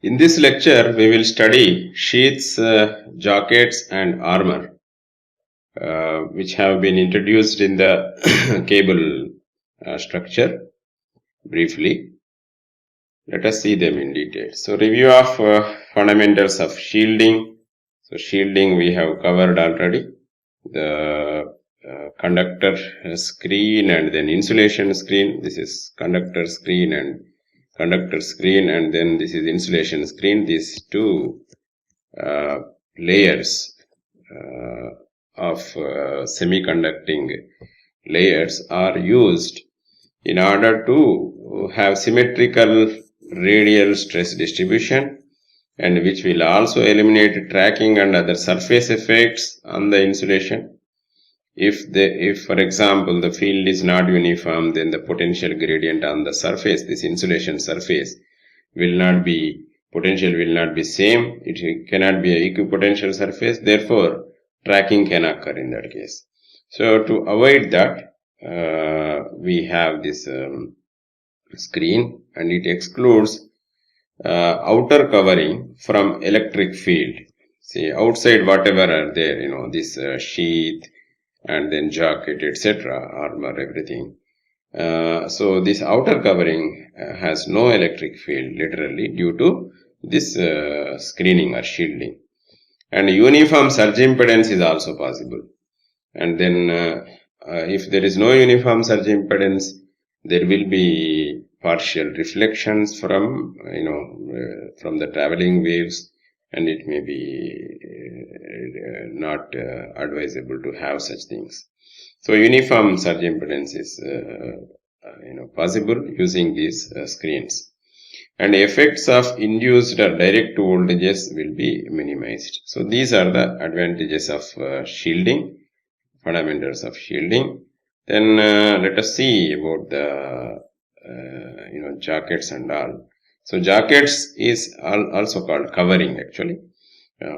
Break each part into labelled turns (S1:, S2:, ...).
S1: In this lecture, we will study sheaths, jackets and armor, which have been introduced in the cable structure briefly. Let us see them in detail. So, review of fundamentals of shielding. So, shielding we have covered already. The conductor screen and then insulation screen. This is conductor screen and then this is insulation screen. These two layers of semiconducting layers are used in order to have symmetrical radial stress distribution, and which will also eliminate tracking and other surface effects on the insulation. If for example the field is not uniform, then the potential gradient on the surface, this insulation surface, potential will not be same. It cannot be an equipotential surface. Therefore, tracking can occur in that case. So to avoid that, we have this screen, and it excludes outer covering from electric field. See, outside whatever are there, this sheath and then jacket, etc., armor, everything. So this outer covering has no electric field literally due to this screening or shielding. And uniform surge impedance is also possible. And then if there is no uniform surge impedance, there will be partial reflections from the traveling waves, and it may be not advisable to have such things. So uniform surge impedance is possible using these screens, and effects of induced or direct voltages will be minimized. So these are the advantages of shielding, fundamentals of shielding. Then let us see about the jackets and all. So jackets is also called covering, actually,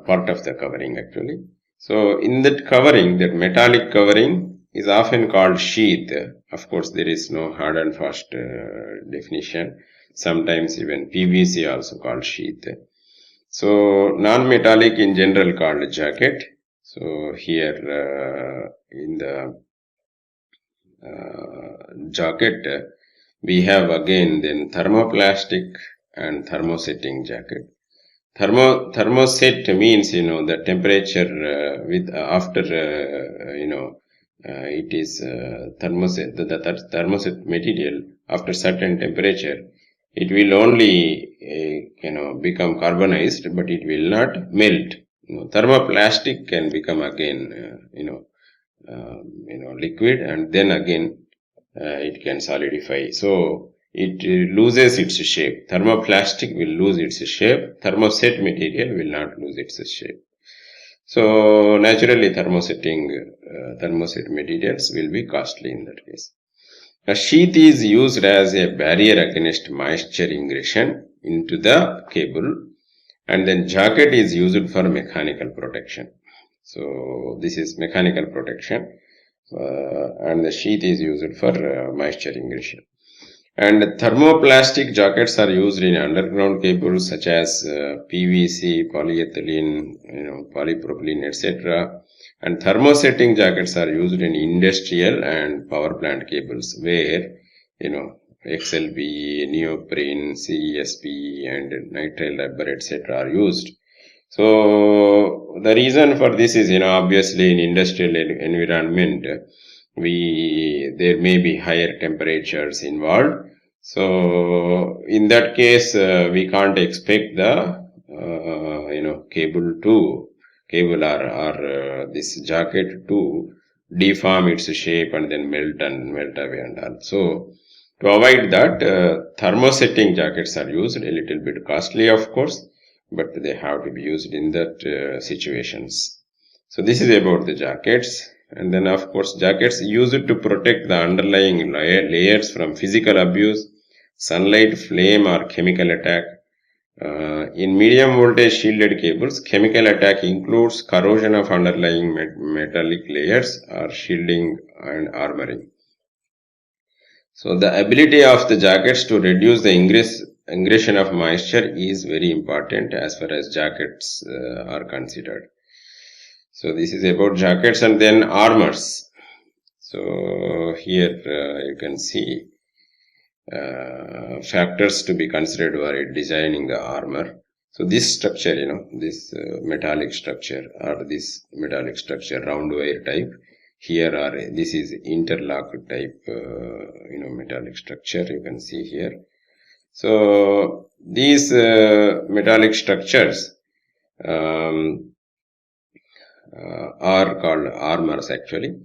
S1: part of the covering actually. So in that covering, that metallic covering is often called sheath. Of course, there is no hard and fast definition. Sometimes even PVC also called sheath. So non-metallic in general called jacket. So here in the jacket, we have again then thermoplastic and thermosetting jacket. Thermoset means the temperature after it is thermoset. The thermoset material after certain temperature, it will only become carbonized, but it will not melt. Thermoplastic can become again liquid, and then again it can solidify. So it loses its shape. Thermoplastic will lose its shape. Thermoset material will not lose its shape. So naturally thermoset materials will be costly in that case. A sheath is used as a barrier against moisture ingression into the cable, and then jacket is used for mechanical protection. So this is mechanical protection, and the sheath is used for moisture ingression. And thermoplastic jackets are used in underground cables such as PVC, polyethylene, polypropylene, etc. And thermosetting jackets are used in industrial and power plant cables where, XLP, neoprene, CSP, and nitrile rubber, etc. are used. So the reason for this is, obviously in industrial environment, there may be higher temperatures involved. So in that case, we can't expect the cable or this jacket to deform its shape and then melt away and all. So to avoid that, thermosetting jackets are used, a little bit costly of course, but they have to be used in that situations. So this is about the jackets. And then of course jackets used to protect the underlying layers from physical abuse, sunlight, flame or chemical attack. In medium voltage shielded cables, chemical attack includes corrosion of underlying metallic layers or shielding and armoring. So the ability of the jackets to reduce the ingress ingression of moisture is very important as far as jackets are considered. So this is about jackets. And then armors. So here you can see factors to be considered while designing the armor. So this structure, this metallic structure or this metallic structure, round wire type. Here this is interlocked type, metallic structure. You can see here. So these metallic structures are called armors actually.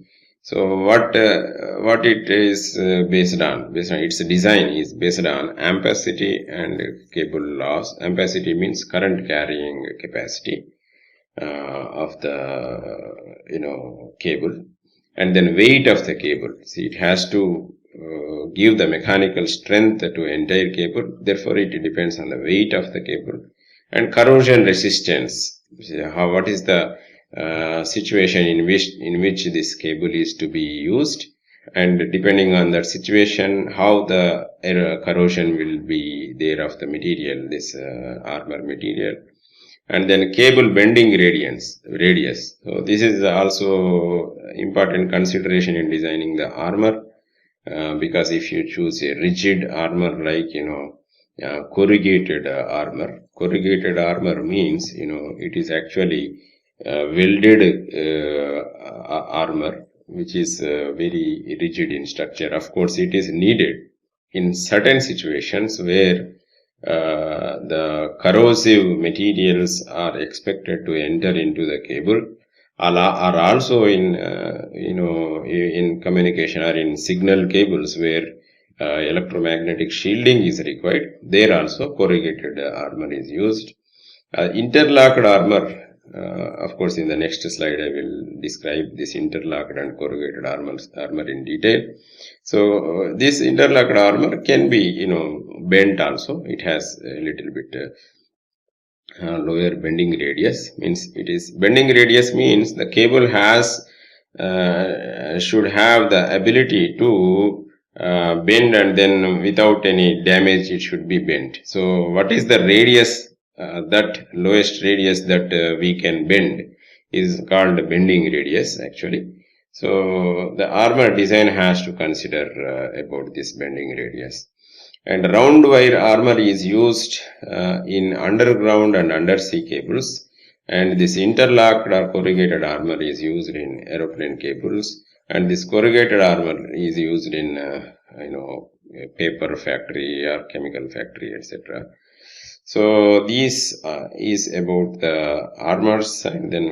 S1: So what it is based on its design is based on ampacity and cable loss. Ampacity means current carrying capacity of the cable, and then weight of the cable. See, it has to give the mechanical strength to entire cable. Therefore, it depends on the weight of the cable. And corrosion resistance. What is the situation in which this cable is to be used, and depending on that situation, how the corrosion will be there of the material, this armor material. And then cable bending radius. So this is also important consideration in designing the armor, because if you choose a rigid armor like corrugated armor means it is actually welded armor, which is very rigid in structure. Of course, it is needed in certain situations where the corrosive materials are expected to enter into the cable, are also in in communication or in signal cables where electromagnetic shielding is required. There also corrugated armor is used. Interlocked armor. Of course, in the next slide, I will describe this interlocked and corrugated armor in detail. So, this interlocked armor can be, bent also. It has a little bit lower bending radius. Bending radius means the cable should have the ability to bend, and then without any damage, it should be bent. So, what is the radius? That lowest radius that we can bend is called bending radius actually. So the armor design has to consider about this bending radius. And round wire armor is used in underground and undersea cables, and this interlocked or corrugated armor is used in aeroplane cables, and this corrugated armor is used in paper factory or chemical factory, etc. So this is about the armors, and then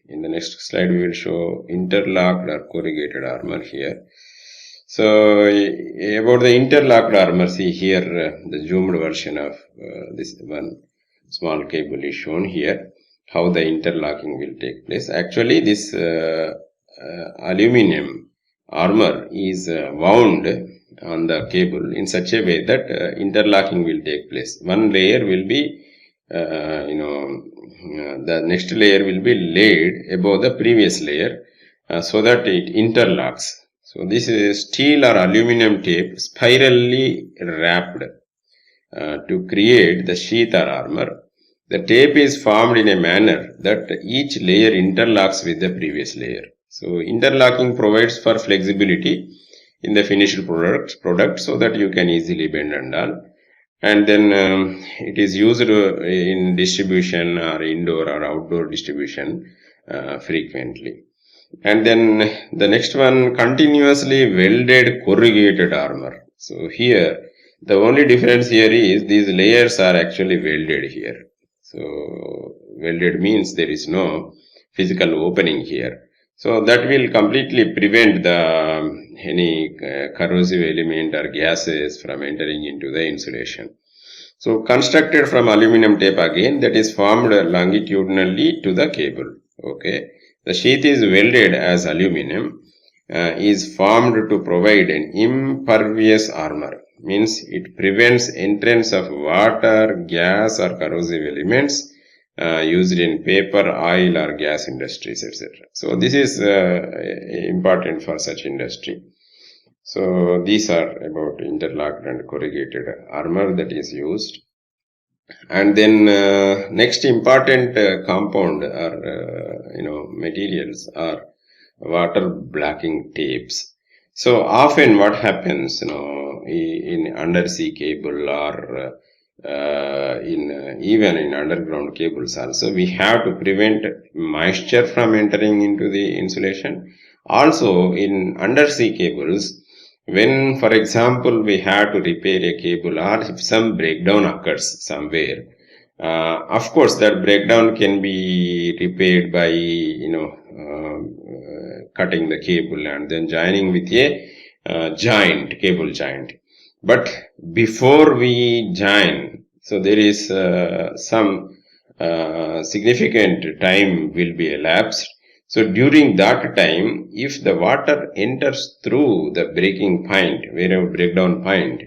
S1: in the next slide we will show interlocked or corrugated armor here. So about the interlocked armor, see here the zoomed version of this one small cable is shown here, how the interlocking will take place. Actually, this aluminum armor is wound on the cable in such a way that interlocking will take place. One layer will be, the next layer will be laid above the previous layer so that it interlocks. So this is steel or aluminum tape spirally wrapped to create the sheath or armor. The tape is formed in a manner that each layer interlocks with the previous layer. So interlocking provides for flexibility in the finished product so that you can easily bend and all. And then it is used in distribution or indoor or outdoor distribution frequently. And then the next one, continuously welded corrugated armor. So here the only difference here is these layers are actually welded here. So welded means there is no physical opening here. So that will completely prevent any corrosive element or gases from entering into the insulation. So constructed from aluminum tape again, that is formed longitudinally to the cable. Okay. The sheath is welded as aluminum, is formed to provide an impervious armor. Means it prevents entrance of water, gas or corrosive elements used in paper, oil or gas industries, etc. So this is important for such industry. So these are about interlocked and corrugated armor that is used. And then next important compound or materials are water blocking tapes. So often what happens, in undersea cable or even in underground cables also, we have to prevent moisture from entering into the insulation. Also in undersea cables, when, for example, we have to repair a cable or if some breakdown occurs somewhere, of course, that breakdown can be repaired by, cutting the cable and then joining with a cable joint. But before we join, so there is some significant time will be elapsed. So during that time, if the water enters through the breaking point, wherever breakdown point,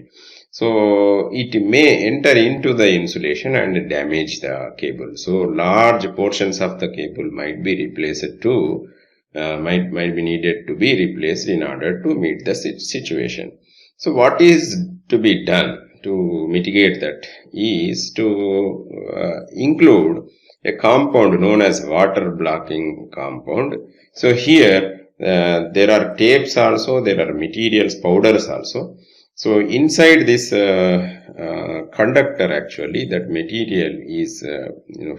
S1: so it may enter into the insulation and damage the cable. So large portions of the cable might be replaced too, might be needed to be replaced in order to meet the situation. So what is to be done to mitigate that is to include a compound known as water blocking compound. So here there are tapes also, there are materials, powders also. So inside this conductor, actually, that material is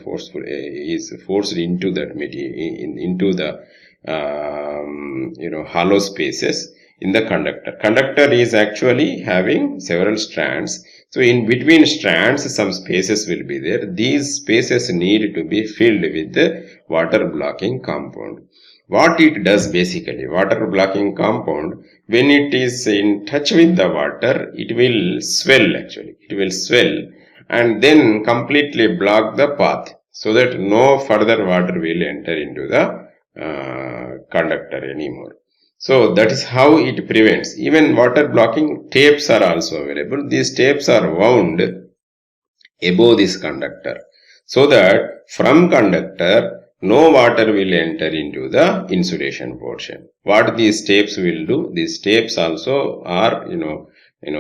S1: forced into that material into the hollow spaces in the conductor. Conductor is actually having several strands. So in between strands, some spaces will be there. These spaces need to be filled with the water blocking compound. What it does basically, water blocking compound, when it is in touch with the water, it will swell actually. It will swell and then completely block the path so that no further water will enter into the conductor anymore. So that is how it prevents. Even water blocking tapes are also available. These tapes are wound above this conductor so that from conductor no water will enter into the insulation portion. What these tapes will do, these tapes also are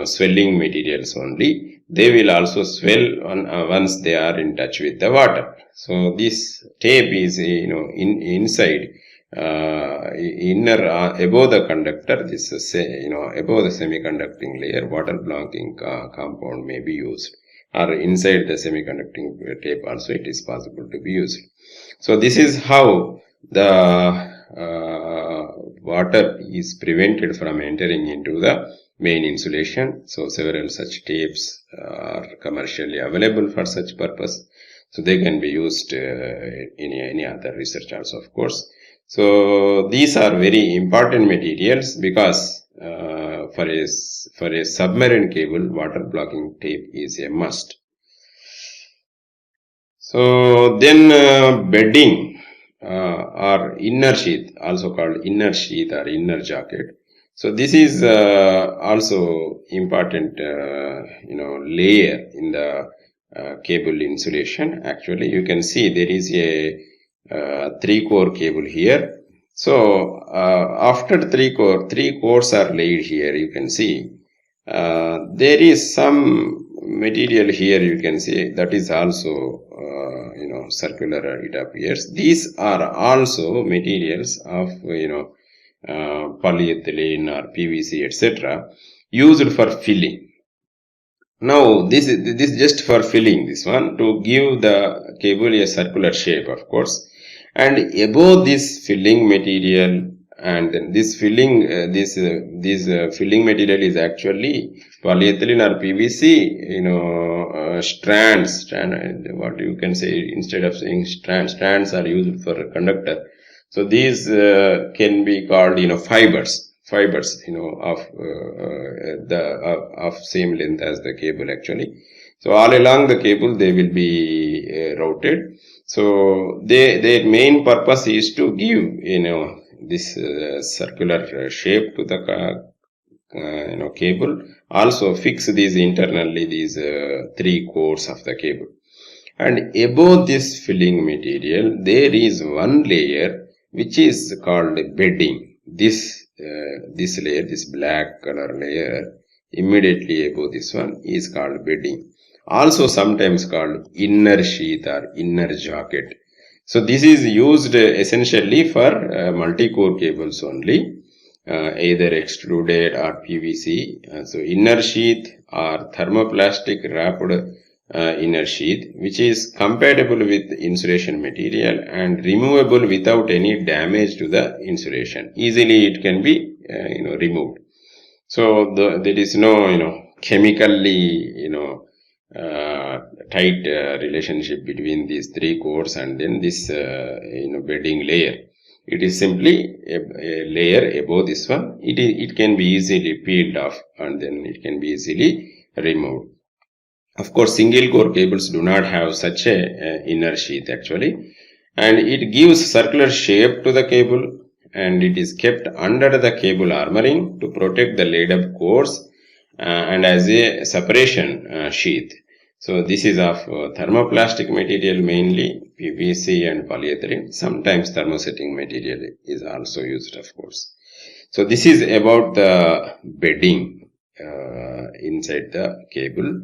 S1: swelling materials only. They will also swell once they are in touch with the water. So this tape is inside inner above the conductor. This above the semiconducting layer, water blocking compound may be used, or inside the semiconducting tape also it is possible to be used. So this is how the water is prevented from entering into the main insulation. So several such tapes are commercially available for such purpose. So they can be used in any other research also, of course. So these are very important materials because for a submarine cable, water blocking tape is a must. So then bedding or inner sheath, also called inner sheath or inner jacket. So this is also important layer in the cable insulation. Actually, you can see there is a 3-core cable here. So after 3 cores are laid here, you can see there is some material here, you can see that is also circular, it appears. These are also materials of polyethylene or PVC, etc., used for filling. Now this is just for filling, this one, to give the cable a circular shape, of course. And above this filling material, and then this filling filling material is actually polyethylene or PVC, strands, what you can say, instead of saying strands are used for a conductor. So these can be called fibers of same length as the cable actually. So all along the cable they will be routed. So their main purpose is to give this circular shape to the cable. Also fix these internally, these 3 cores of the cable. And above this filling material there is one layer which is called bedding. This this layer, this black color layer immediately above this one is called bedding. Also sometimes called inner sheath or inner jacket. So this is used essentially for multi-core cables only, either extruded or PVC. So inner sheath or thermoplastic wrapped inner sheath, which is compatible with insulation material and removable without any damage to the insulation. Easily it can be removed. So there is no chemically tight relationship between these three cores and then this bedding layer. It is simply a layer above this one. It can be easily peeled off and then it can be easily removed. Of course, single core cables do not have such a inner sheath actually, and it gives circular shape to the cable, and it is kept under the cable armoring to protect the laid up cores and as a separation sheath. So this is of thermoplastic material, mainly PVC and polyethylene. Sometimes thermosetting material is also used, of course. So this is about the bedding inside the cable.